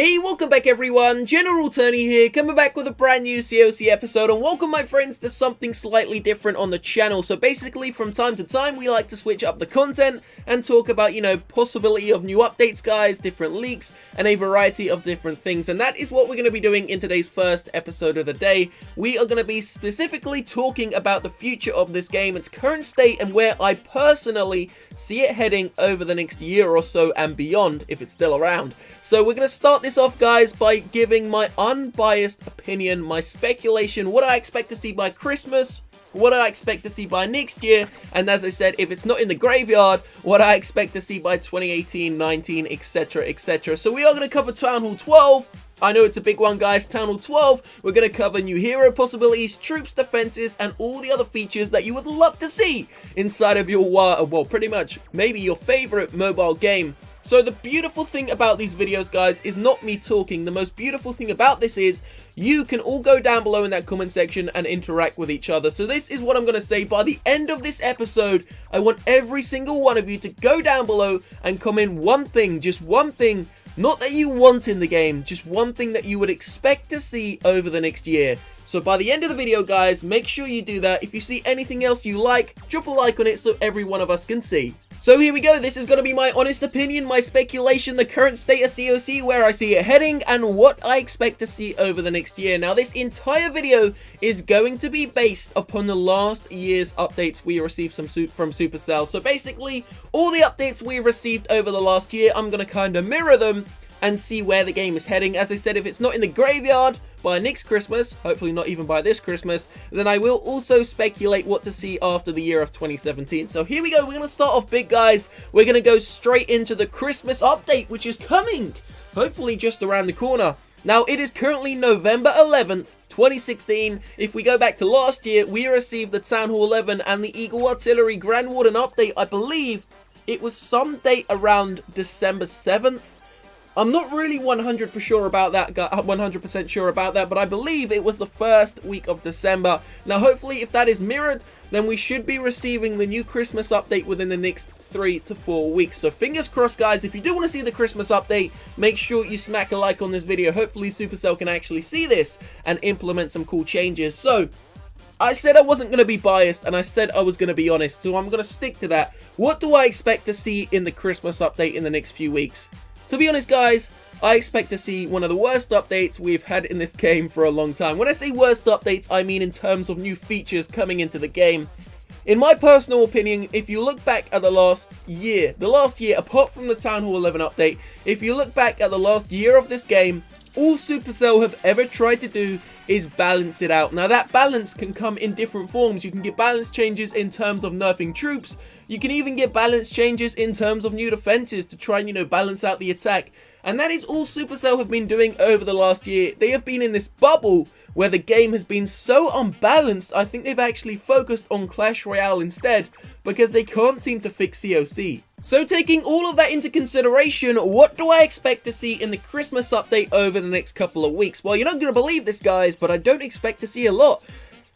Hey, welcome back everyone, General Tony here, coming back with a brand new COC episode, and welcome my friends to something slightly different on the channel. So basically, from time to time, we like to switch up the content and talk about, possibility of new updates, guys, different leaks, and a variety of different things. And that is what we're going to be doing in today's first episode of the day. We are going to be specifically talking about the future of this game, its current state, and where I personally see it heading over the next year or so and beyond, if it's still around. So we're going to start this off, guys, by giving my unbiased opinion, my speculation, what I expect to see by Christmas, what I expect to see by next year, and as I said, if it's not in the graveyard, what I expect to see by 2018, 19, etc, etc. So we are going to cover Town Hall 12. I know it's a big one, guys. Town Hall 12, we're going to cover new hero possibilities, troops, defenses, and all the other features that you would love to see inside of your, well, pretty much, maybe your favorite mobile game. So the beautiful thing about these videos, guys, is not me talking. The most beautiful thing about this is you can all go down below in that comment section and interact with each other. So this is what I'm going to say. By the end of this episode, I want every single one of you to go down below and comment one thing, just one thing, not that you want in the game, just one thing that you would expect to see over the next year. So by the end of the video, guys, make sure you do that. If you see anything else you like, drop a like on it so every one of us can see. So here we go. This is going to be my honest opinion, my speculation, the current state of COC, where I see it heading, and what I expect to see over the next year. Now, this entire video is going to be based upon the last year's updates we received from Supercell. So basically, all the updates we received over the last year, I'm going to kind of mirror them and see where the game is heading. As I said, if it's not in the graveyard by next Christmas, hopefully not even by this Christmas, then I will also speculate what to see after the year of 2017. So here we go. We're going to start off big, guys. We're going to go straight into the Christmas update, which is coming, hopefully just around the corner. Now, it is currently November 11th, 2016. If we go back to last year, we received the Town Hall 11 and the Eagle Artillery Grand Warden update. I believe it was some date around December 7th. I'm not really 100% sure about that, but I believe it was the first week of December. Now, hopefully, if that is mirrored, then we should be receiving the new Christmas update within the next 3 to 4 weeks. So fingers crossed, guys. If you do want to see the Christmas update, make sure you smack a like on this video. Hopefully, Supercell can actually see this and implement some cool changes. So I said I wasn't going to be biased, and I said I was going to be honest, so I'm going to stick to that. What do I expect to see in the Christmas update in the next few weeks? To be honest, guys, I expect to see one of the worst updates we've had in this game for a long time. When I say worst updates, I mean in terms of new features coming into the game. In my personal opinion, if you look back at the last year, apart from the Town Hall 11 update, if you look back at the last year of this game, all Supercell have ever tried to do is balance it out. Now, that balance can come in different forms. You can get balance changes in terms of nerfing troops. You can even get balance changes in terms of new defenses to try and, balance out the attack. And that is all Supercell have been doing over the last year. They have been in this bubble where the game has been so unbalanced. I think they've actually focused on Clash Royale instead because they can't seem to fix COC. So taking all of that into consideration, what do I expect to see in the Christmas update over the next couple of weeks? Well, you're not going to believe this, guys, but I don't expect to see a lot.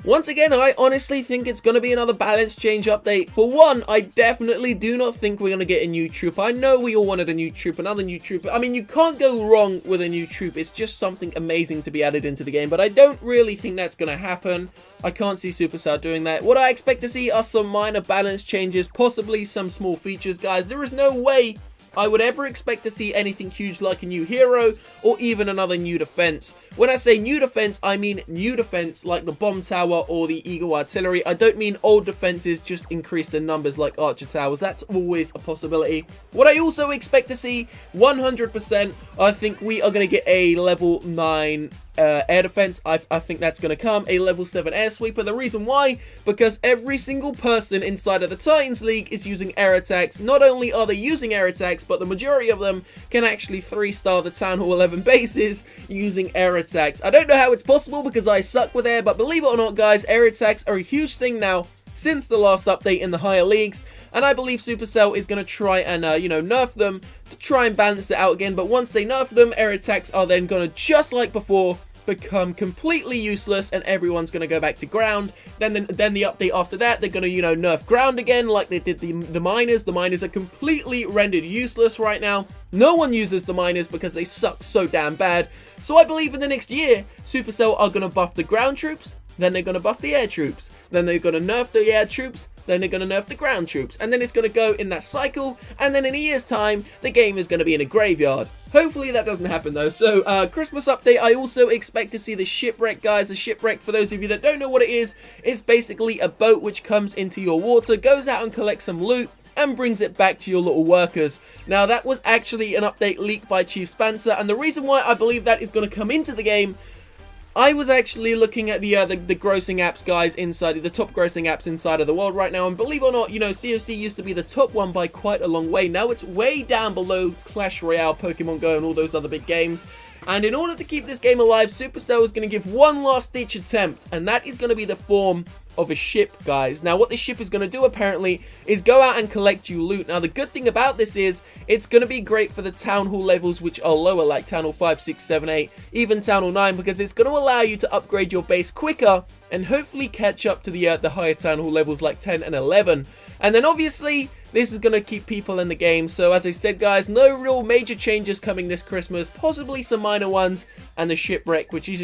Once again, I honestly think it's going to be another balance change update. For one, I definitely do not think we're going to get a new troop. I know we all wanted a new troop, another new troop. I mean, you can't go wrong with a new troop. It's just something amazing to be added into the game, but I don't really think that's going to happen. I can't see Supercell doing that. What I expect to see are some minor balance changes, possibly some small features, guys. There is no way I would ever expect to see anything huge like a new hero or even another new defense. When I say new defense, I mean new defense like the Bomb Tower or the Eagle Artillery. I don't mean old defenses just increased in numbers like Archer Towers. That's always a possibility. What I also expect to see, 100%, I think we are going to get a level 9 air defense. I think that's going to come. A level 7 air sweeper. The reason why? Because every single person inside of the Titans League is using air attacks. Not only are they using air attacks, but the majority of them can actually 3-star the Town Hall 11 bases using air attacks. I don't know how it's possible because I suck with air, but believe it or not, guys, air attacks are a huge thing now since the last update in the higher leagues, and I believe Supercell is going to try and, nerf them to try and balance it out again. But once they nerf them, air attacks are then going to, just like before, become completely useless and everyone's going to go back to ground. Then the update after that, they're going to, nerf ground again like they did the miners. The miners are completely rendered useless right now. No one uses the miners because they suck so damn bad. So I believe in the next year, Supercell are going to buff the ground troops, then they're going to buff the air troops, then they're going to nerf the air troops, then they're going to nerf the ground troops, and then it's going to go in that cycle, and then in a year's time, the game is going to be in a graveyard. Hopefully that doesn't happen though. So, Christmas update, I also expect to see the shipwreck, guys. A shipwreck, for those of you that don't know what it is, it's basically a boat which comes into your water, goes out and collects some loot, and brings it back to your little workers. Now, that was actually an update leaked by Chief Spencer, and the reason why I believe that is going to come into the game, I was actually looking at the grossing apps, guys, inside the top grossing apps inside of the world right now, and believe it or not, COC used to be the top one by quite a long way. Now it's way down below Clash Royale, Pokemon Go, and all those other big games. And in order to keep this game alive, Supercell is going to give one last ditch attempt, and that is going to be the form of a ship, guys. Now, what this ship is going to do, apparently, is go out and collect you loot. Now, the good thing about this is, it's going to be great for the Town Hall levels, which are lower, like Town Hall 5, 6, 7, 8, even Town Hall 9, because it's going to allow you to upgrade your base quicker, and hopefully catch up to the higher Town Hall levels, like 10 and 11. And then, obviously, this is going to keep people in the game. So, as I said, guys, no real major changes coming this Christmas, possibly some minor ones, and the shipwreck, which is,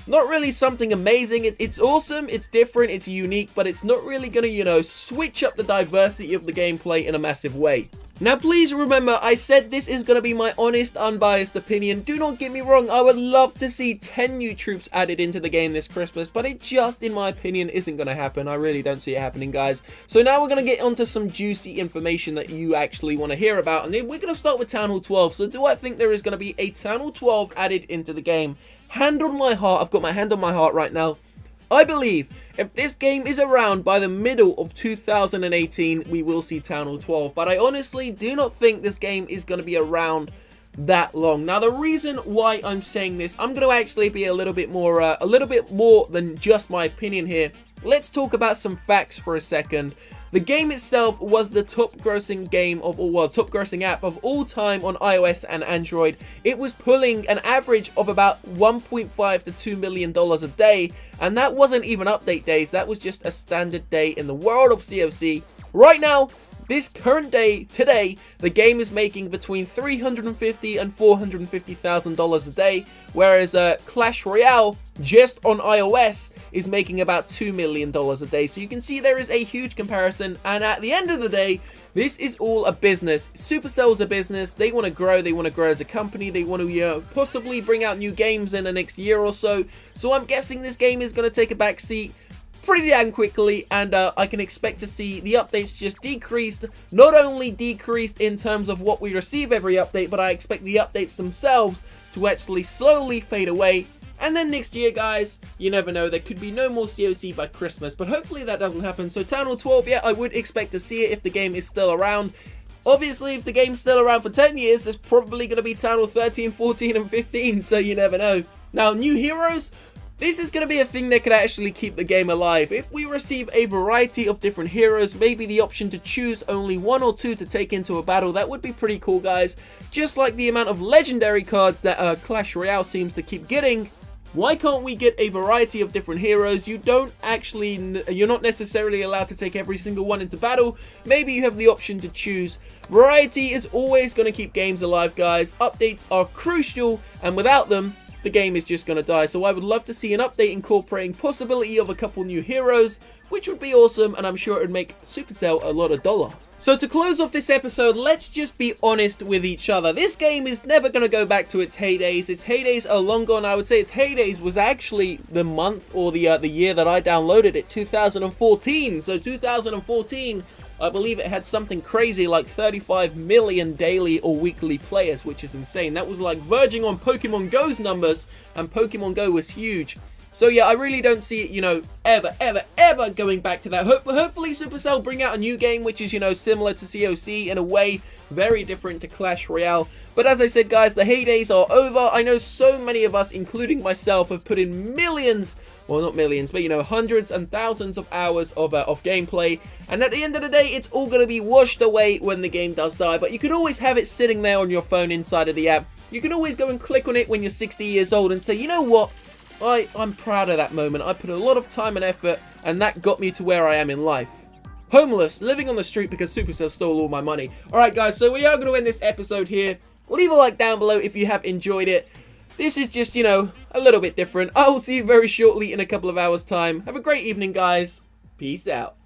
not really something amazing. It's awesome, it's different, it's unique, but it's not really going to, switch up the diversity of the gameplay in a massive way. Now, please remember, I said this is going to be my honest, unbiased opinion. Do not get me wrong, I would love to see 10 new troops added into the game this Christmas, but it just, in my opinion, isn't going to happen. I really don't see it happening, guys. So now we're going to get onto some juicy information that you actually want to hear about, and then we're going to start with Town Hall 12. So do I think there is going to be a Town Hall 12 added into the game? Hand on my heart, I've got my hand on my heart right now. I believe if this game is around by the middle of 2018, we will see Town Hall 12. But I honestly do not think this game is going to be around that long. Now, the reason why I'm saying this, I'm going to actually be a little bit more than just my opinion here. Let's talk about some facts for a second. The game itself was the top grossing app of all time on iOS and Android. It was pulling an average of about $1.5 to $2 million a day, and that wasn't even update days. That was just a standard day in the world of COC. Right now, this current day, today, the game is making between $350,000 and $450,000 a day, whereas Clash Royale, just on iOS, is making about $2 million a day. So you can see there is a huge comparison, and at the end of the day, this is all a business. Supercell's a business. They want to grow. They want to grow as a company. They want to possibly bring out new games in the next year or so. So I'm guessing this game is going to take a back seat pretty damn quickly, and I can expect to see the updates just decreased. Not only decreased in terms of what we receive every update, but I expect the updates themselves to actually slowly fade away. And then next year, guys, you never know, there could be no more COC by Christmas, but hopefully that doesn't happen. So Town Hall 12, yeah, I would expect to see it if the game is still around. Obviously, if the game's still around for 10 years, there's probably going to be Town Hall 13, 14, and 15, so you never know. Now, new heroes, this is going to be a thing that could actually keep the game alive. If we receive a variety of different heroes, maybe the option to choose only one or two to take into a battle, that would be pretty cool, guys. Just like the amount of legendary cards that Clash Royale seems to keep getting, why can't we get a variety of different heroes? You're not necessarily allowed to take every single one into battle. Maybe you have the option to choose. Variety is always going to keep games alive, guys. Updates are crucial, and without them, the game is just going to die. So I would love to see an update incorporating possibility of a couple new heroes, which would be awesome, and I'm sure it would make Supercell a lot of dollar. So to close off this episode, let's just be honest with each other. This game is never going to go back to its heydays. Its heydays are long gone. I would say its heydays was actually the month or the year that I downloaded it, 2014. So 2014, I believe it had something crazy like 35 million daily or weekly players, which is insane. That was like verging on Pokemon Go's numbers, and Pokemon Go was huge. So yeah, I really don't see it, ever going back to that. Hopefully Supercell bring out a new game which is, similar to COC in a way, very different to Clash Royale. But as I said, guys, the heydays are over. I know so many of us, including myself, have put in millions, well, not millions, but hundreds and thousands of hours of gameplay. And at the end of the day, it's all going to be washed away when the game does die. But you can always have it sitting there on your phone inside of the app, you can always go and click on it when you're 60 years old and say, you know what? I'm proud of that moment. I put a lot of time and effort, and that got me to where I am in life. Homeless, living on the street because Supercell stole all my money. Alright guys, so we are going to end this episode here. Leave a like down below if you have enjoyed it. This is just, you know, a little bit different. I will see you very shortly in a couple of hours' time. Have a great evening, guys. Peace out.